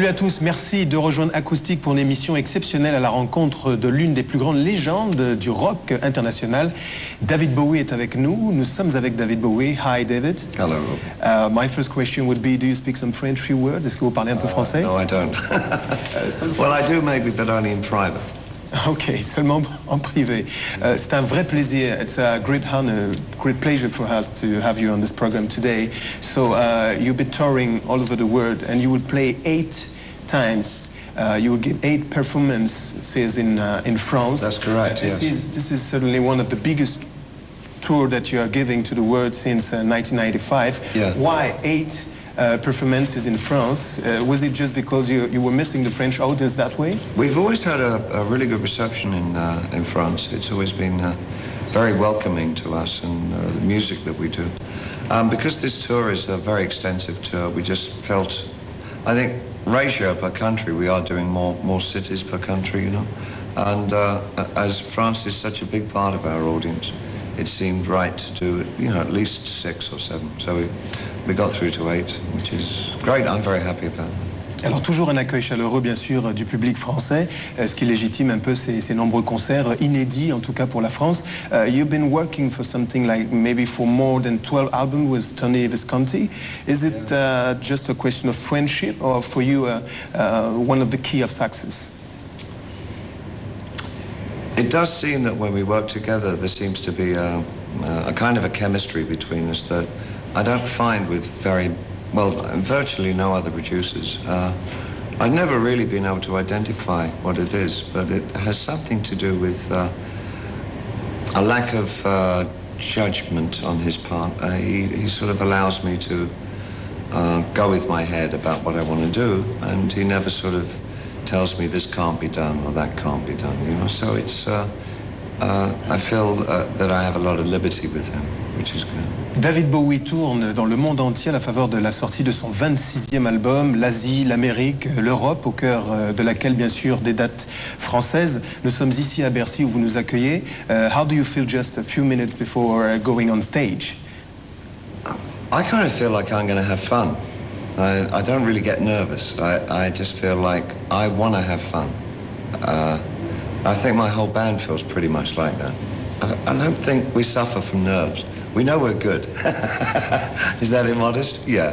Salut à tous, merci de rejoindre Acoustic pour une émission exceptionnelle à la rencontre de l'une des plus grandes légendes du rock international. David Bowie est avec nous. Nous sommes avec David Bowie. Hi David. Hello. My first question would be, do you speak some French few words? Est-ce que vous parlez un peu français? No, I don't. Well, I do maybe, but only in private. Okay, seulement en privé. C'est un vrai plaisir. It's a great honor, great pleasure for us to have you on this program today. So you'll be touring all over the world, and you will play 8 times. You will give 8 performances in France. That's correct. Yes. This is certainly one of the biggest tour that you are giving to the world since 1995. Yeah. Why 8 performances in France? Was it just because you were missing the French audience that way? We've always had a really good reception in France. It's always been very welcoming to us and the music that we do. Because this tour is a very extensive tour, we just felt, I think, ratio per country, we are doing more cities per country, you know. And as France is such a big part of our audience, it seemed right to do, you know, at least 6 or 7. So we got through to 8, which is great. I'm very happy about it. Alors toujours un accueil chaleureux bien sûr du public français, ce qui légitime un peu ces nombreux concerts inédits en tout cas pour la France. You've been working for something like maybe for more than 12 albums with Tony Visconti. Is it just a question of friendship, or for you one of the key of success? It does seem that when we work together there seems to be a kind of a chemistry between us that I don't find with virtually no other producers. I've never really been able to identify what it is, but it has something to do with a lack of judgment on his part. He sort of allows me to go with my head about what I want to do, and he never sort of tells me this can't be done or that can't be done, you know. So it's, I feel that I have a lot of liberty with him, which is good. David Bowie tourne dans le monde entier à la faveur de la sortie de son 26e album, l'Asie, l'Amérique, l'Europe, au cœur de laquelle, bien sûr, des dates françaises. Nous sommes ici à Bercy où vous nous accueillez. How do you feel just a few minutes before going on stage? I kind of feel like I'm going to have fun. I don't really get nervous. I just feel like I want to have fun. I think my whole band feels pretty much like that. I don't think we suffer from nerves. We know we're good. Is that immodest? Yeah.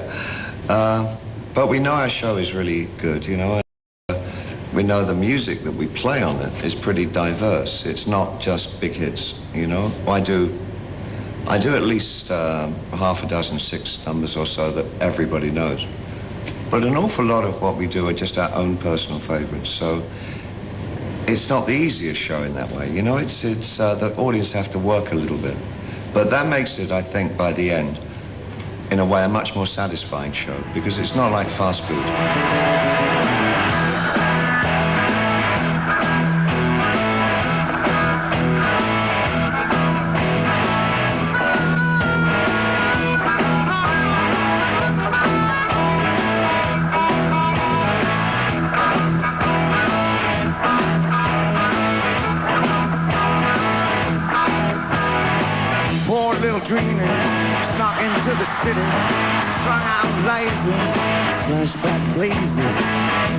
But we know our show is really good, you know. We know the music that we play on it is pretty diverse. It's not just big hits, you know. I do at least half a dozen, 6 numbers or so that everybody knows. But an awful lot of what we do are just our own personal favorites. So it's not the easiest show in that way, you know. It's the audience have to work a little bit. But that makes it, I think, by the end, in a way, a much more satisfying show, because it's not like fast food.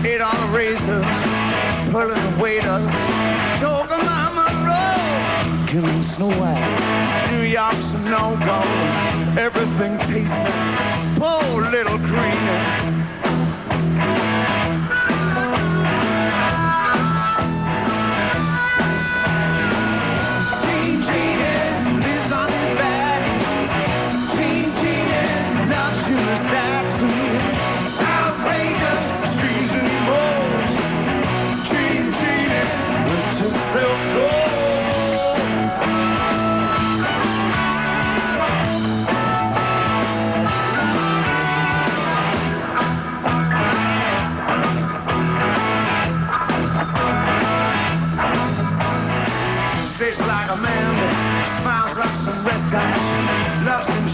8 on the razors, pulling the waiters, talking mama roll, killing Snow White. New York's a no-go, everything tastes like poor little green.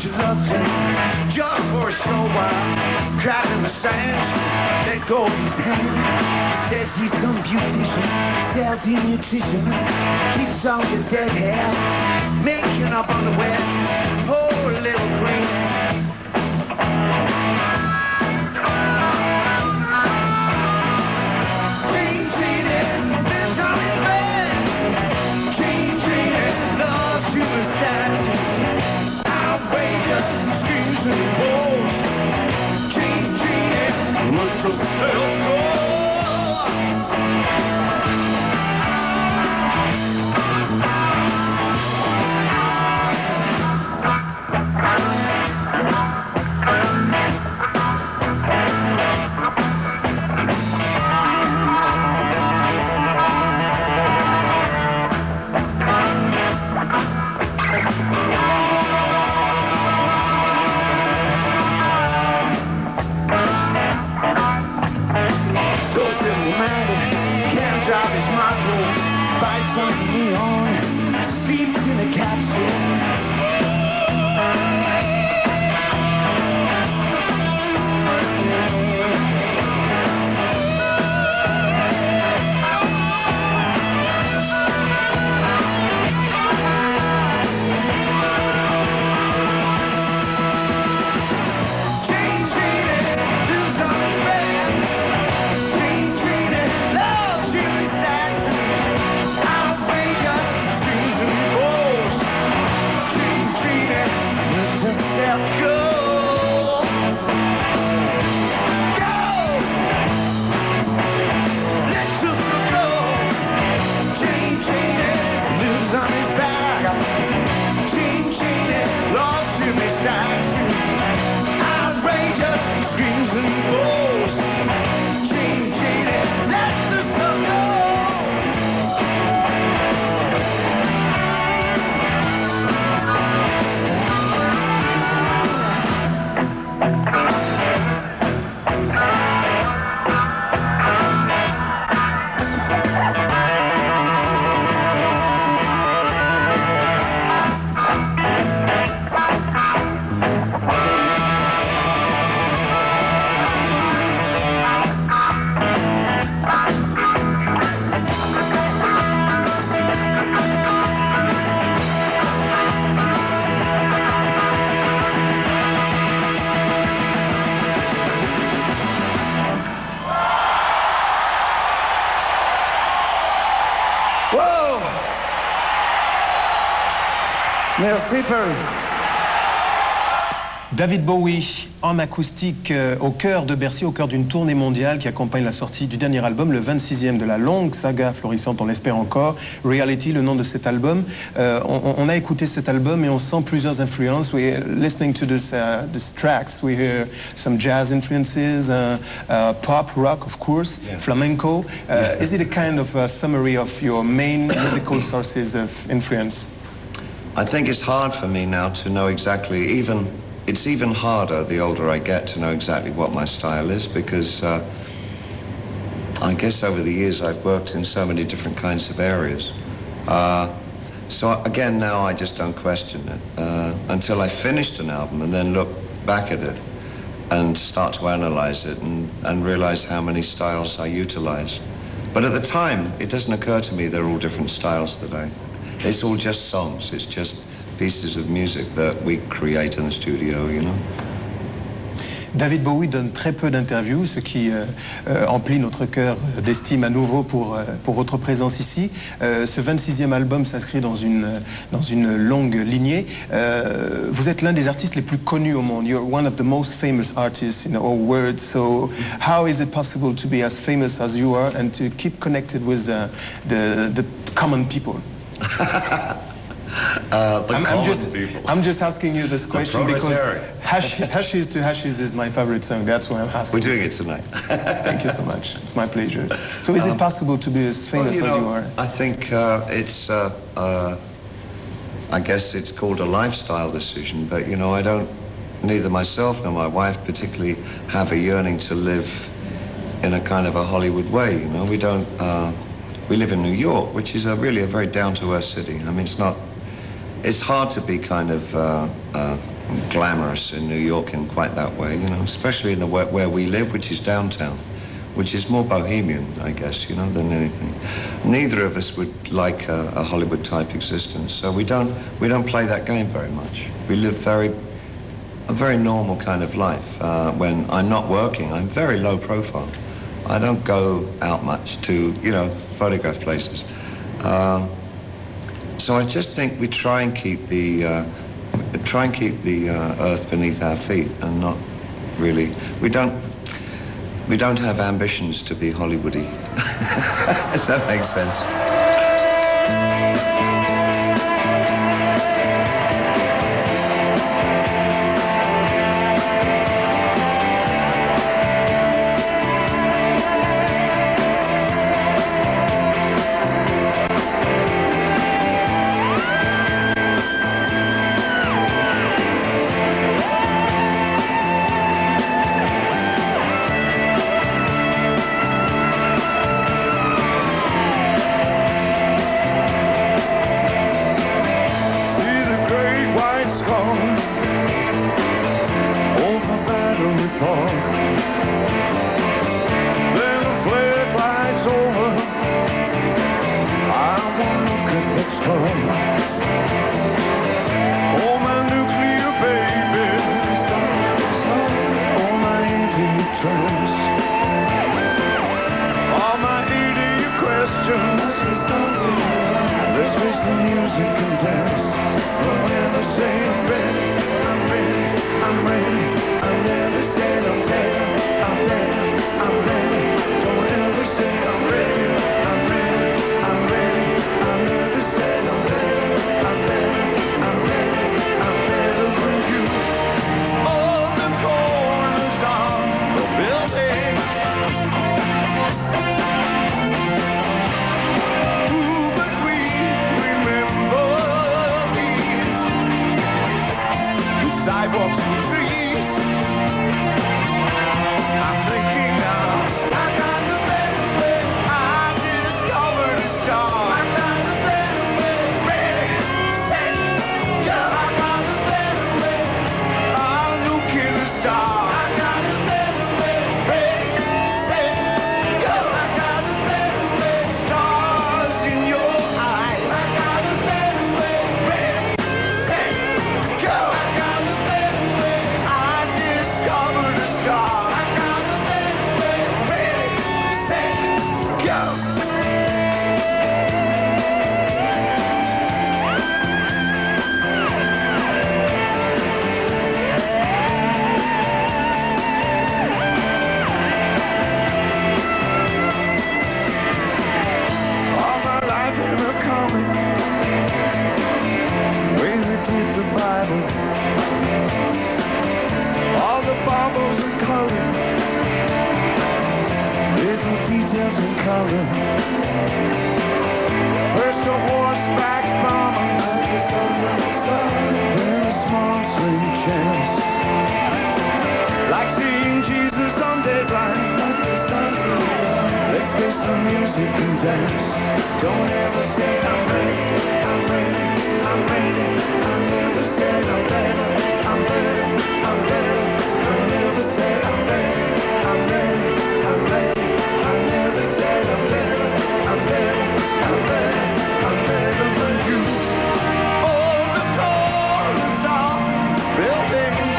She loves him just for a show while cracking the sands. Let go of his hand. Says he's some beautician, sells you nutrition, keeps all your dead hair, making up underwear. Oh, little green. Merci, Perry. David Bowie en acoustique au cœur de Bercy, au cœur d'une tournée mondiale qui accompagne la sortie du dernier album, le 26e de la longue saga florissante, on l'espère encore, Reality, le nom de cet album. On a écouté cet album et on sent plusieurs influences. We're listening to this tracks, we hear some jazz influences, pop, rock, of course, yeah. Flamenco. Is it a kind of summary of your main musical sources of influence? I think it's hard for me now to know exactly, it's even harder the older I get to know exactly what my style is, because I guess over the years I've worked in so many different kinds of areas. So again, now I just don't question it until I finished an album and then look back at it and start to analyze it and realize how many styles I utilize. But at the time, it doesn't occur to me they're all different styles it's all just songs, it's just pieces of music that we create in the studio, you know. David Bowie donne très peu d'interviews, ce qui emplit notre cœur d'estime à nouveau pour votre présence ici. Ce 26e album s'inscrit dans une longue lignée. Vous êtes l'un des artistes les plus connus au monde. You're one of the most famous artists in the whole world. So how is it possible to be as famous as you are and to keep connected with the common people? I'm just asking you this question because Hashes to Hashes is my favorite song. That's why I'm asking. We're doing it tonight. Thank you so much. It's my pleasure. So is it possible to be as famous as you are? I think it's, I guess it's called a lifestyle decision, but you know, neither myself nor my wife particularly have a yearning to live in a kind of a Hollywood way, you know. We live in New York, which is really a very down-to-earth city. I mean, it's hard to be kind of glamorous in New York in quite that way, you know, especially in where we live, which is downtown, which is more bohemian, I guess, you know, than anything. Neither of us would like a Hollywood-type existence, so we don't play that game very much. We live a very normal kind of life. When I'm not working, I'm very low profile. I don't go out much to, you know, photograph places. So I just think we try and keep the earth beneath our feet, and not really. We don't have ambitions to be Hollywoody. Does that make sense? Sidewalks and trees, color. First a horseback bomber, then a small swing chance. Like seeing Jesus on Deadline. Let's face the music and dance. Don't ever say I'm ready, I'm ready, I'm ready. I never said I'm better, I'm better, I'm better. I never said I'm ready, I'm ready, I'm ready. I never said I'm better, I'm better, I'm better. I'm better than you. Oh, the chorus of buildings.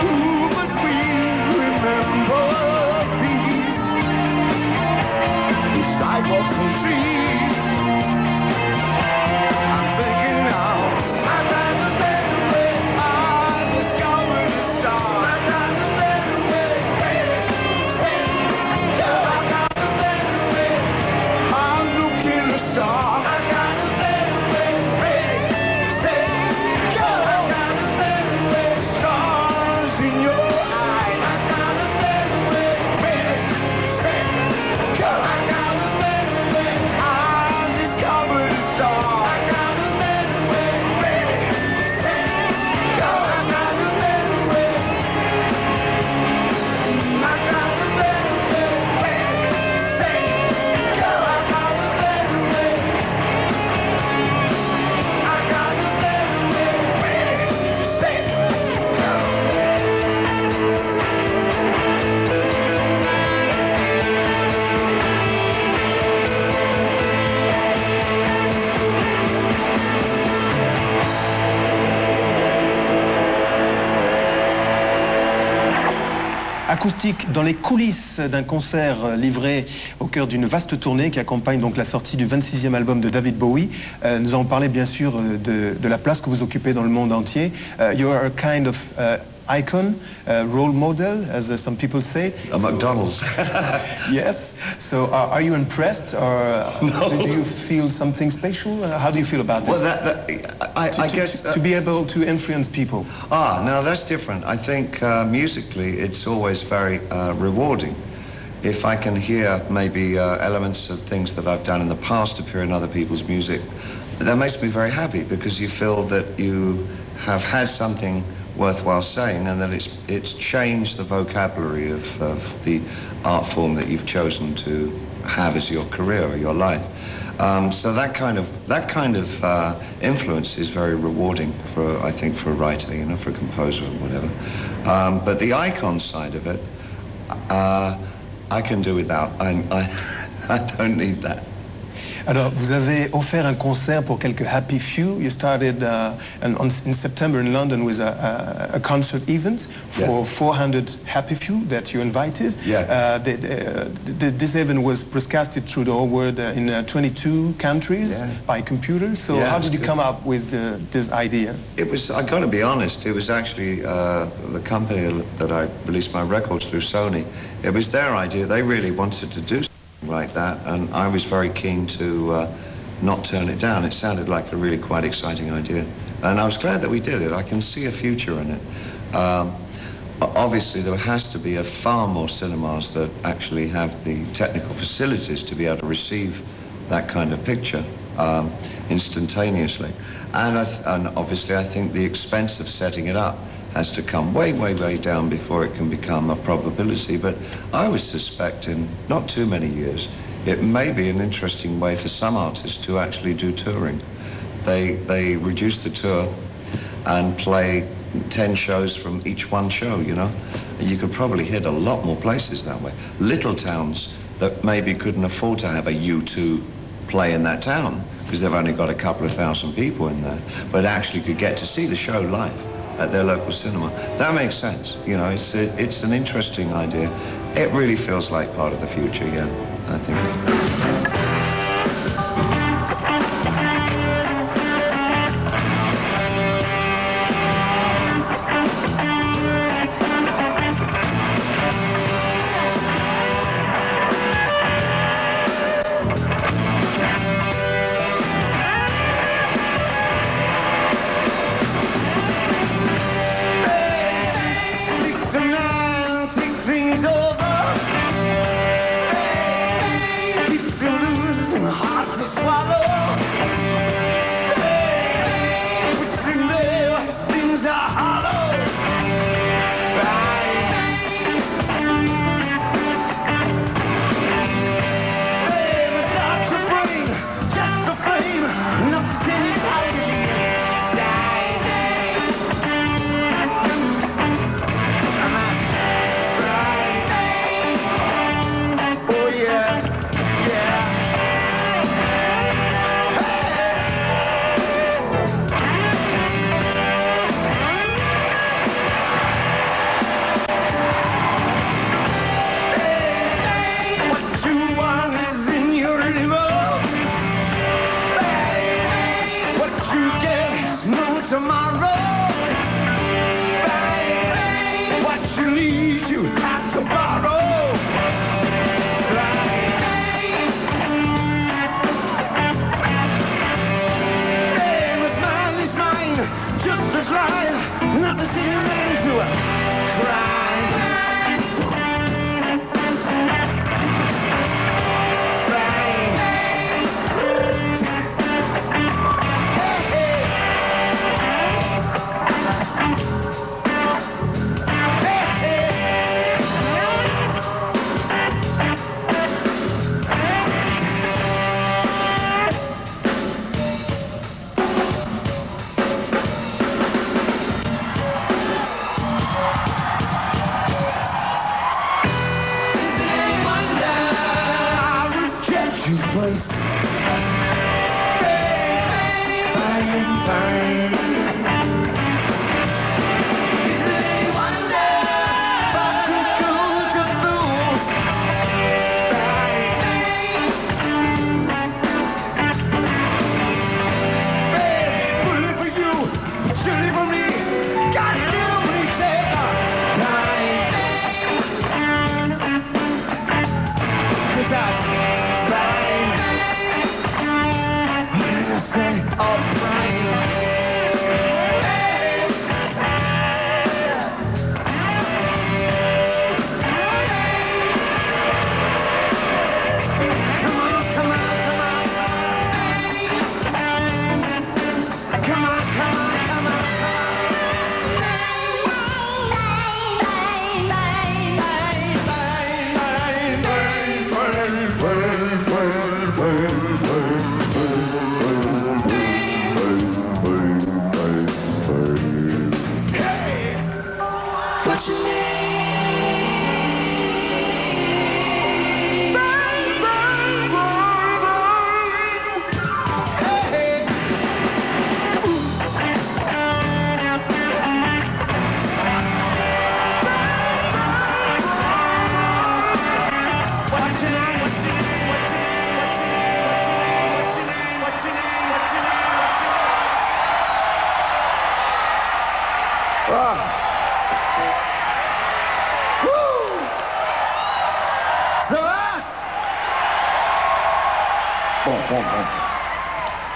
Ooh, but we remember these sidewalks and trees. I'm thinking now, I got a better way. I discovered a star. I got a better way. I got a better way. I'm looking a star. I got a better way. Ready, set, go. I got a better way. Stars in your eyes. I got a better way. Ready, set, go. I got a better way. I discovered a star. I got a better way. Ready, set, go. I got a better way. I got a better way. Ready, set, go. I got a better way. I got a better way. Ready, set, go. Acoustic dans les coulisses d'un concert livré au cœur d'une vaste tournée qui accompagne donc la sortie du 26e album de David Bowie. Nous allons parler bien sûr de la place que vous occupez dans le monde entier. You are a kind of icon, role model, as some people say. A McDonald's. Yes. So are you impressed, or No. do you feel something special? How do you feel about this? Well, I guess... to be able to influence people. No, that's different. I think musically it's always very rewarding. If I can hear maybe elements of things that I've done in the past appear in other people's music, that makes me very happy, because you feel that you have had something worthwhile saying, and that it's changed the vocabulary of the art form that you've chosen to have as your career or your life. So that kind of influence is very rewarding for, I think, for a writer, you know, for a composer or whatever. But the icon side of it, I can do without. I don't need that. Alors, vous avez offert un concert pour quelques Happy Few. You started in September in London with a concert event for 400 Happy Few that you invited. Yeah. This event was broadcasted through the whole world in 22 countries by computer. So how did you come up with this idea? It was, I got to be honest, it was actually the company that I released my records through, Sony. It was their idea. They really wanted to do like that, and I was very keen to not turn it down. It sounded like a really quite exciting idea, and I was glad that we did it. I can see a future in it. Obviously there has to be far more cinemas that actually have the technical facilities to be able to receive that kind of picture instantaneously, and obviously I think the expense of setting it up has to come way, way, way down before it can become a probability. But I would suspect in not too many years, it may be an interesting way for some artists to actually do touring. They reduce the tour and play 10 shows from each one show, you know. And you could probably hit a lot more places that way. Little towns that maybe couldn't afford to have a U2 play in that town because they've only got a couple of thousand people in there, but actually could get to see the show live at their local cinema. That makes sense, you know. It's an interesting idea. It really feels like part of the future, yeah, I think. you place. Fine, fine. Is it any wonder if I could go to fool? Babe, bully for you, silly for me. Gotta do each other. Cause that's fine. What did I say? Oh, fine. Come on, come on, come on. Come on, come on, come on. What's your name?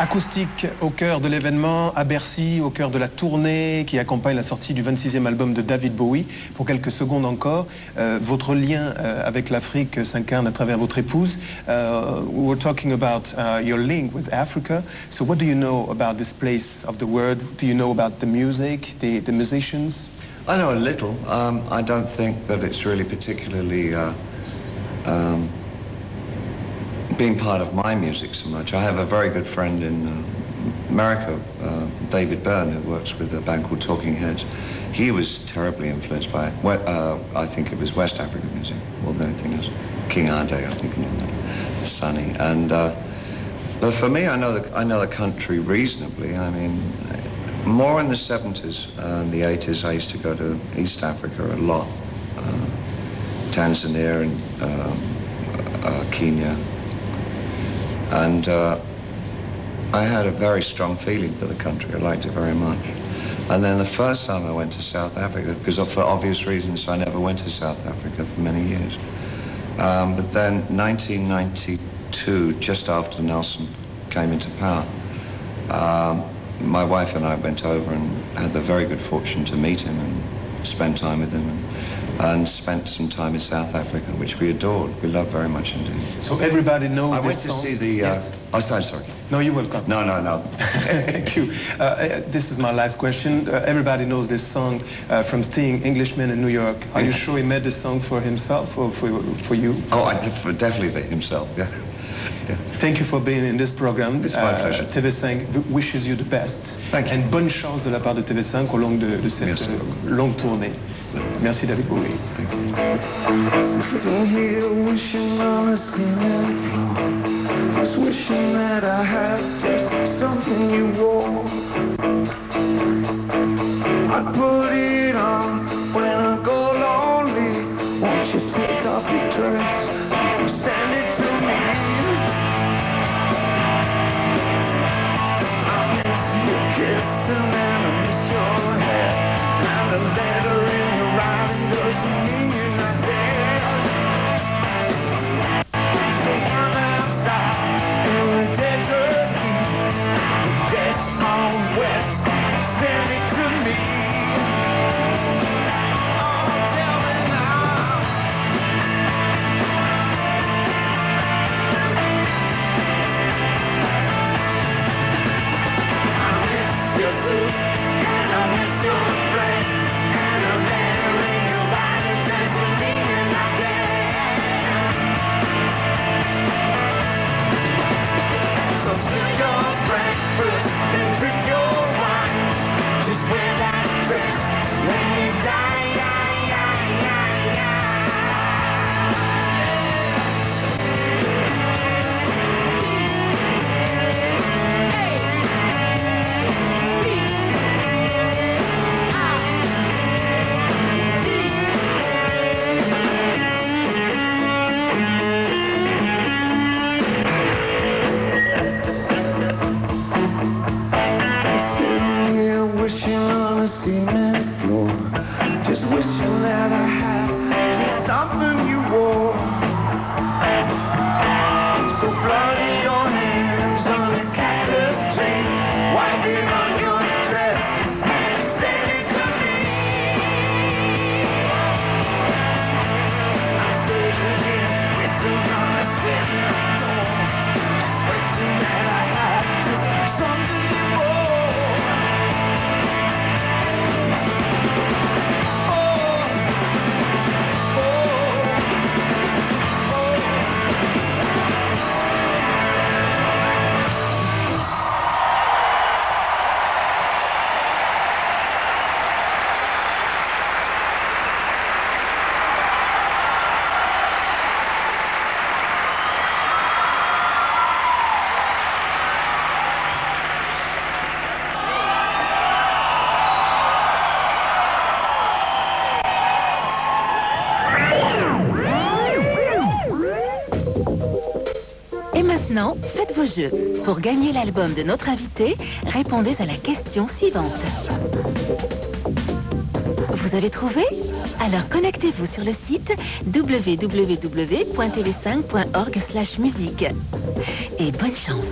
Acoustic au cœur de l'événement, à Bercy, au cœur de la tournée qui accompagne la sortie du 26e album de David Bowie. Pour quelques secondes encore, votre lien avec l'Afrique s'incarne à travers votre épouse. We were talking about your link with Africa. So what do you know about this place of the world? Do you know about the music, the musicians? I know a little. I don't think that it's really particularly being part of my music so much. I have a very good friend in America, David Byrne, who works with a band called Talking Heads. He was terribly influenced by, I think it was West African music more than anything else. King Ade, I think, and Sonny. And but for me, I know the country reasonably. I mean, more in the 70s and the 80s, I used to go to East Africa a lot, Tanzania and Kenya. And I had a very strong feeling for the country. I liked it very much. And then the first time I went to South Africa, because for obvious reasons I never went to South Africa for many years. But then 1992, just after Nelson came into power, my wife and I went over and had the very good fortune to meet him and spend time with him. And spent some time in South Africa, which we adored. We loved very much indeed. So everybody knows I this went to song? see the... Yes. Oh, sorry. No, you're welcome. No. Thank you. This is my last question. Everybody knows this song from seeing Englishmen in New York. Are you sure he made this song for himself or for you? Oh, definitely for himself, yeah. Thank you for being in this program. It's my pleasure. TV5 wishes you the best. Thank you. And bonne chance de la part de TV5 au long de cette longue tournée. Merci David Bowie. Sitting here wishing on a ceiling floor, just wishing that I had just something you wore. I put it on when I go lonely. Won't you take off your dress and send it to me? I miss your kiss and I miss your hair and a letter in your writing doesn't mean you're not dead. So I'm outside in the desert heat, the desk on wet, send it to me. Oh, tell me now. Maintenant, faites vos jeux. Pour gagner l'album de notre invité, répondez à la question suivante. Vous avez trouvé? Alors connectez-vous sur le site www.tv5.org/musique. Et bonne chance.